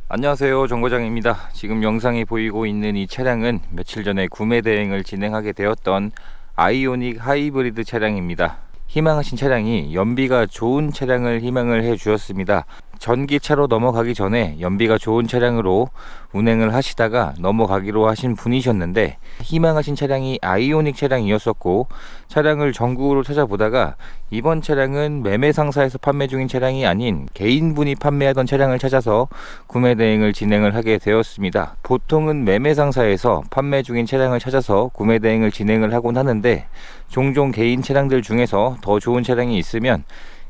안녕하세요, 정거장입니다. 지금 영상이 보이고 있는 이 차량은 며칠 전에 구매 대행을 진행하게 되었던 아이오닉 하이브리드 차량입니다. 희망하신 차량이 연비가 좋은 차량을 희망을 해 주었습니다. 전기차로 넘어가기 전에 연비가 좋은 차량으로 운행을 하시다가 넘어가기로 하신 분이셨는데, 희망하신 차량이 아이오닉 차량이었었고, 차량을 전국으로 찾아보다가 이번 차량은 매매 상사에서 판매 중인 차량이 아닌 개인분이 판매하던 차량을 찾아서 구매 대행을 진행을 하게 되었습니다. 보통은 매매 상사에서 판매 중인 차량을 찾아서 구매 대행을 진행을 하곤 하는데, 종종 개인 차량들 중에서 더 좋은 차량이 있으면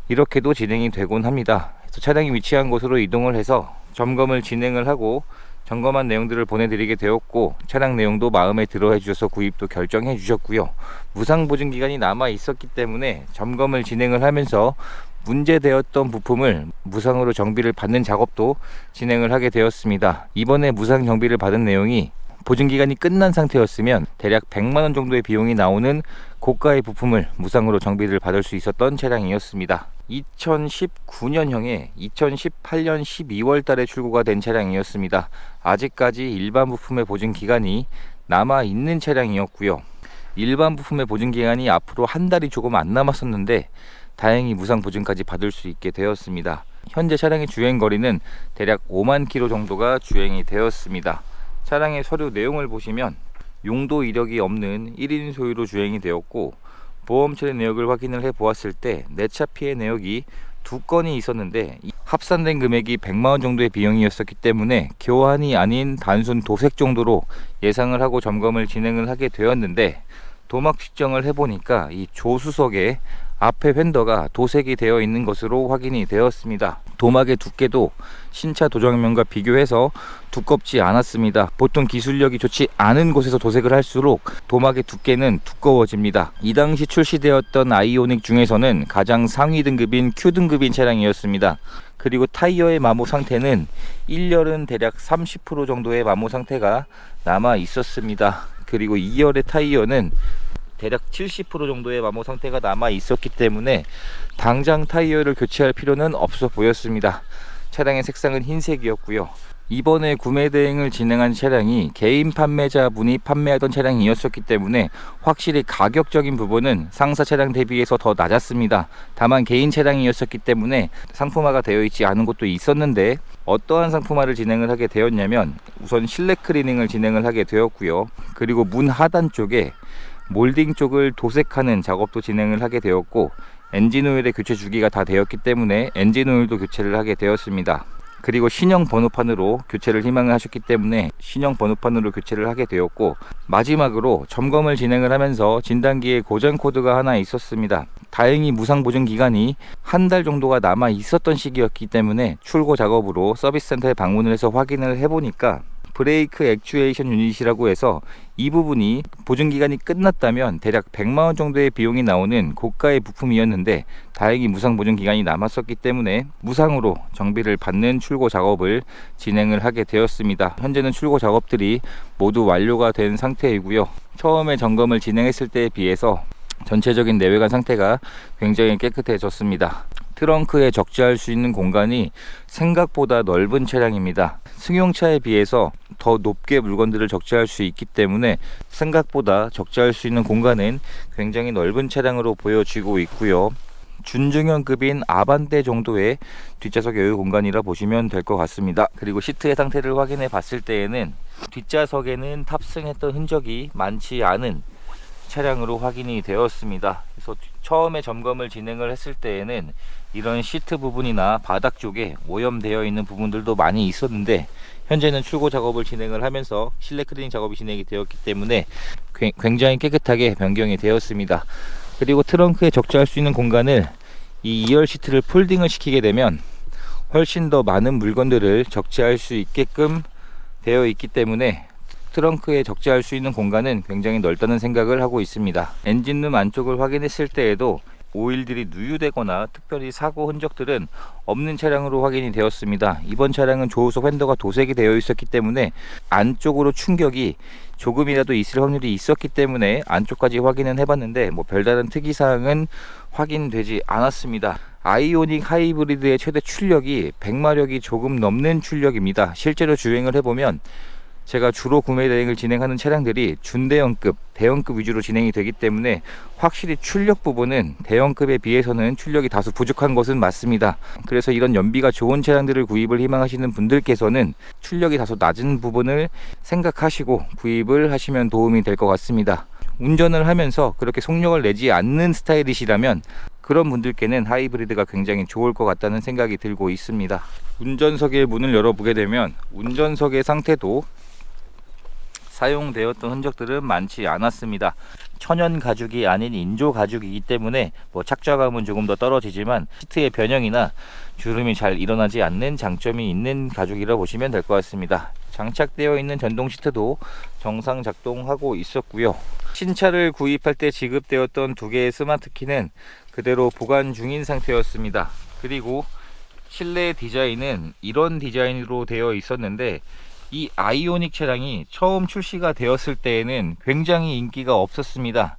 이렇게도 진행이 되곤 합니다. 그래서 차량이 위치한 곳으로 이동을 해서 점검을 진행을 하고 점검한 내용들을 보내드리게 되었고, 차량 내용도 마음에 들어 해주셔서 구입도 결정해 주셨고요. 무상 보증 기간이 남아 있었기 때문에 점검을 진행을 하면서 문제되었던 부품을 무상으로 정비를 받는 작업도 진행을 하게 되었습니다. 이번에 무상 정비를 받은 내용이 보증기간이 끝난 상태였으면 대략 100만원 정도의 비용이 나오는 고가의 부품을 무상으로 정비를 받을 수 있었던 차량이었습니다. 2019년형에 2018년 12월 달에 출고가 된 차량이었습니다. 아직까지 일반 부품의 보증기간이 남아있는 차량이었고요. 일반 부품의 보증기간이 앞으로 한 달이 조금 안 남았었는데 다행히 무상 보증까지 받을 수 있게 되었습니다. 현재 차량의 주행거리는 대략 5만 킬로 정도가 주행이 되었습니다. 차량의 서류 내용을 보시면 용도 이력이 없는 1인 소유로 주행이 되었고, 보험 처리 내역을 확인을 해 보았을 때 내차 피해 내역이 2건이 있었는데 합산된 금액이 100만원 정도의 비용이었었기 때문에 교환이 아닌 단순 도색 정도로 예상을 하고 점검을 진행을 하게 되었는데, 도막 측정을 해보니까 이 조수석에 앞에 휀더가 도색이 되어 있는 것으로 확인이 되었습니다. 도막의 두께도 신차 도장면과 비교해서 두껍지 않았습니다. 보통 기술력이 좋지 않은 곳에서 도색을 할수록 도막의 두께는 두꺼워집니다. 이 당시 출시되었던 아이오닉 중에서는 가장 상위 등급인 Q등급인 차량이었습니다. 그리고 타이어의 마모 상태는 1열은 대략 30% 정도의 마모 상태가 남아 있었습니다. 그리고 2열의 타이어는 대략 70% 정도의 마모 상태가 남아 있었기 때문에 당장 타이어를 교체할 필요는 없어 보였습니다. 차량의 색상은 흰색이었고요. 이번에 구매 대행을 진행한 차량이 개인 판매자분이 판매하던 차량이었기 때문에 확실히 가격적인 부분은 상사 차량 대비해서 더 낮았습니다. 다만 개인 차량이었기 때문에 상품화가 되어 있지 않은 곳도 있었는데, 어떠한 상품화를 진행을 하게 되었냐면 우선 실내 클리닝을 진행을 하게 되었고요. 그리고 문 하단 쪽에 몰딩 쪽을 도색하는 작업도 진행을 하게 되었고, 엔진 오일의 교체 주기가 다 되었기 때문에 엔진 오일도 교체를 하게 되었습니다. 그리고 신형 번호판으로 교체를 희망을 하셨기 때문에 신형 번호판으로 교체를 하게 되었고, 마지막으로 점검을 진행을 하면서 진단기에 고장 코드가 하나 있었습니다. 다행히 무상 보증 기간이 한 달 정도가 남아 있었던 시기였기 때문에 출고 작업으로 서비스 센터에 방문을 해서 확인을 해보니까 브레이크 액추에이션 유닛이라고 해서 이 부분이 보증기간이 끝났다면 대략 100만원 정도의 비용이 나오는 고가의 부품이었는데, 다행히 무상 보증기간이 남았었기 때문에 무상으로 정비를 받는 출고 작업을 진행을 하게 되었습니다. 현재는 출고 작업들이 모두 완료가 된 상태이고요. 처음에 점검을 진행했을 때에 비해서 전체적인 내외관 상태가 굉장히 깨끗해졌습니다. 트렁크에 적재할 수 있는 공간이 생각보다 넓은 차량입니다. 승용차에 비해서 더 높게 물건들을 적재할 수 있기 때문에 생각보다 적재할 수 있는 공간은 굉장히 넓은 차량으로 보여지고 있고요. 준중형급인 아반떼 정도의 뒷좌석 여유 공간이라 보시면 될 것 같습니다. 그리고 시트의 상태를 확인해 봤을 때에는 뒷좌석에는 탑승했던 흔적이 많지 않은 차량으로 확인이 되었습니다. 그래서 처음에 점검을 진행을 했을 때에는 이런 시트 부분이나 바닥 쪽에 오염되어 있는 부분들도 많이 있었는데, 현재는 출고 작업을 진행을 하면서 실내 클리닝 작업이 진행이 되었기 때문에 굉장히 깨끗하게 변경이 되었습니다. 그리고 트렁크에 적재할 수 있는 공간을 이 2열 시트를 폴딩을 시키게 되면 훨씬 더 많은 물건들을 적재할 수 있게끔 되어 있기 때문에 트렁크에 적재할 수 있는 공간은 굉장히 넓다는 생각을 하고 있습니다. 엔진룸 안쪽을 확인했을 때에도 오일들이 누유되거나 특별히 사고 흔적들은 없는 차량으로 확인이 되었습니다. 이번 차량은 조수석 휀더가 도색이 되어 있었기 때문에 안쪽으로 충격이 조금이라도 있을 확률이 있었기 때문에 안쪽까지 확인은 해봤는데 별다른 특이사항은 확인되지 않았습니다. 아이오닉 하이브리드의 최대 출력이 100마력이 조금 넘는 출력입니다. 실제로 주행을 해보면 제가 주로 구매 대행을 진행하는 차량들이 중대형급, 대형급 위주로 진행이 되기 때문에 확실히 출력 부분은 대형급에 비해서는 출력이 다소 부족한 것은 맞습니다. 그래서 이런 연비가 좋은 차량들을 구입을 희망하시는 분들께서는 출력이 다소 낮은 부분을 생각하시고 구입을 하시면 도움이 될 것 같습니다. 운전을 하면서 그렇게 속력을 내지 않는 스타일이시라면 그런 분들께는 하이브리드가 굉장히 좋을 것 같다는 생각이 들고 있습니다. 운전석의 문을 열어보게 되면 운전석의 상태도 사용되었던 흔적들은 많지 않았습니다. 천연 가죽이 아닌 인조 가죽이기 때문에 착좌감은 조금 더 떨어지지만 시트의 변형이나 주름이 잘 일어나지 않는 장점이 있는 가죽이라 보시면 될 것 같습니다. 장착되어 있는 전동 시트도 정상 작동하고 있었고요. 신차를 구입할 때 지급되었던 두 개의 스마트 키는 그대로 보관 중인 상태였습니다. 그리고 실내 디자인은 이런 디자인으로 되어 있었는데 이 아이오닉 차량이 처음 출시가 되었을 때에는 굉장히 인기가 없었습니다.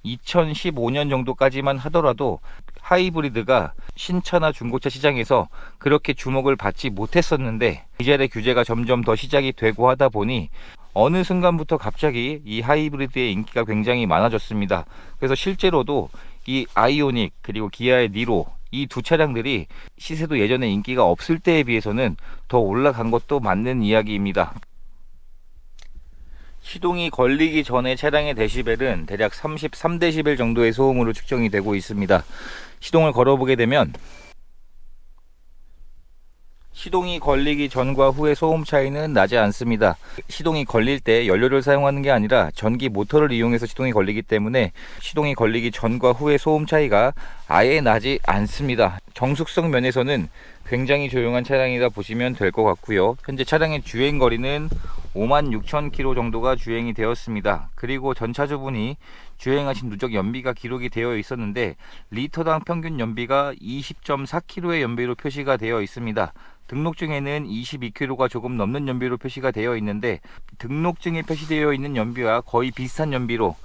2015년 정도까지만 하더라도 하이브리드가 신차나 중고차 시장에서 그렇게 주목을 받지 못했었는데 디젤의 규제가 점점 더 시작이 되고 하다 보니 어느 순간부터 갑자기 이 하이브리드의 인기가 굉장히 많아졌습니다. 그래서 실제로도 이 아이오닉 그리고 기아의 니로 이 두 차량들이 시세도 예전에 인기가 없을 때에 비해서는 더 올라간 것도 맞는 이야기입니다. 시동이 걸리기 전에 차량의 데시벨은 대략 33데시벨 정도의 소음으로 측정이 되고 있습니다. 시동을 걸어보게 되면 시동이 걸리기 전과 후의 소음 차이는 나지 않습니다. 시동이 걸릴 때 연료를 사용하는 게 아니라 전기 모터를 이용해서 시동이 걸리기 때문에 시동이 걸리기 전과 후의 소음 차이가 아예 나지 않습니다. 정숙성 면에서는 굉장히 조용한 차량이라 보시면 될 것 같고요. 현재 차량의 주행 거리는 56,000km 정도가 주행이 되었습니다. 그리고 전차주분이 주행하신 누적 연비가 기록이 되어 있었는데 리터당 평균 연비가 20.4km의 연비로 표시가 되어 있습니다. 등록증에는 22km가 조금 넘는 연비로 표시가 되어 있는데 등록증에 표시되어 있는 연비와 거의 비슷한 연비로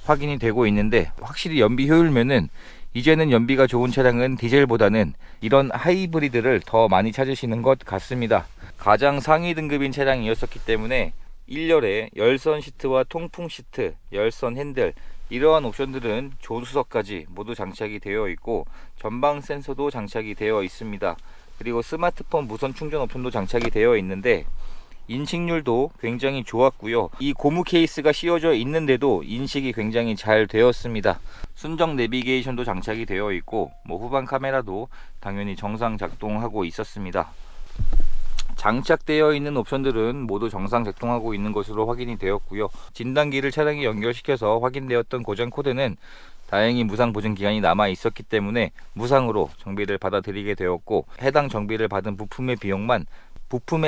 확인이 되고 있는데 확실히 연비 효율면은 이제는 연비가 좋은 차량은 디젤보다는 이런 하이브리드를 더 많이 찾으시는 것 같습니다. 가장 상위 등급인 차량이었었기 때문에 1열에 열선 시트와 통풍 시트, 열선 핸들 이러한 옵션들은 조수석까지 모두 장착이 되어 있고 전방 센서도 장착이 되어 있습니다. 그리고 스마트폰 무선 충전 옵션도 장착이 되어 있는데 인식률도 굉장히 좋았고요. 이 고무 케이스가 씌워져 있는데도 인식이 굉장히 잘 되었습니다. 순정 내비게이션도 장착이 되어 있고 후방 카메라도 당연히 정상 작동하고 있었습니다. 장착되어 있는 옵션들은 모두 정상 작동하고 있는 것으로 확인이 되었고요. 진단기를 차량에 연결시켜서 확인되었던 고장 코드는 다행히 무상 보증 기간이 남아 있었기 때문에 무상으로 정비를 받아들이게 되었고 해당 정비를 받은 부품의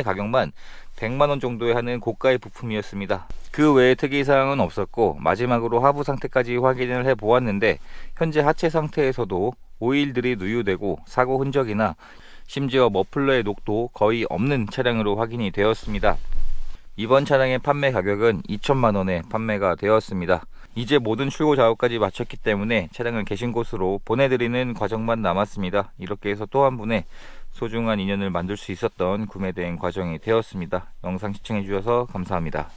가격만 100만원 정도에 하는 고가의 부품이었습니다. 그 외에 특이사항은 없었고 마지막으로 하부 상태까지 확인을 해 보았는데 현재 하체 상태에서도 오일들이 누유되고 사고 흔적이나 심지어 머플러의 녹도 거의 없는 차량으로 확인이 되었습니다. 이번 차량의 판매 가격은 2천만원에 판매가 되었습니다. 이제 모든 출고 작업까지 마쳤기 때문에 차량을 계신 곳으로 보내드리는 과정만 남았습니다. 이렇게 해서 또 한 분의 소중한 인연을 만들 수 있었던 구매 대행 과정이 되었습니다. 영상 시청해 주셔서 감사합니다.